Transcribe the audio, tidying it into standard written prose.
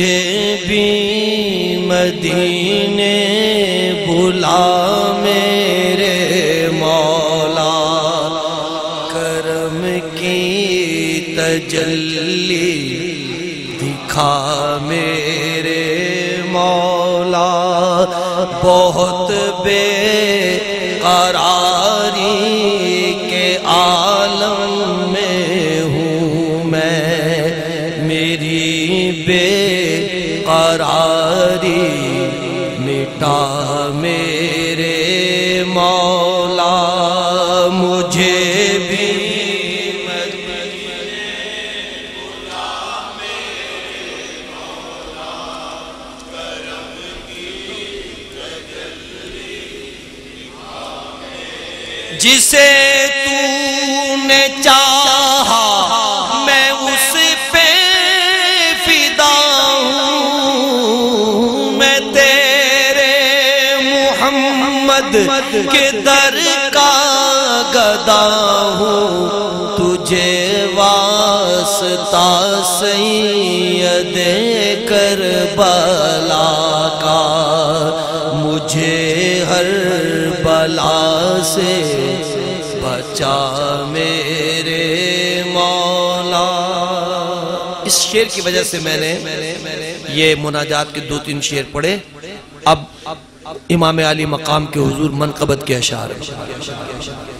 مجھے بھی مدینے بلا میرے مولا، کرم کی تجلی دکھا میرے مولا، بہت بے قراری کے عالم میں ہوں میں، میری بے قراری مٹا میرے مولا، مجھے بھی جسے تو نے چاہا میں اس پہ فدا ہوں، میں تیرے محمد کے در کا گدا ہوں، تجھے واسطہ سید کربلا کا، مجھے ہر بلا سے بچا میرے مولا۔ اس شعر کی وجہ سے میں نے یہ مناجات کے 2-3 شعر پڑھے۔ اب امام عالی مقام کے حضور منقبت کے اشعار ہیں۔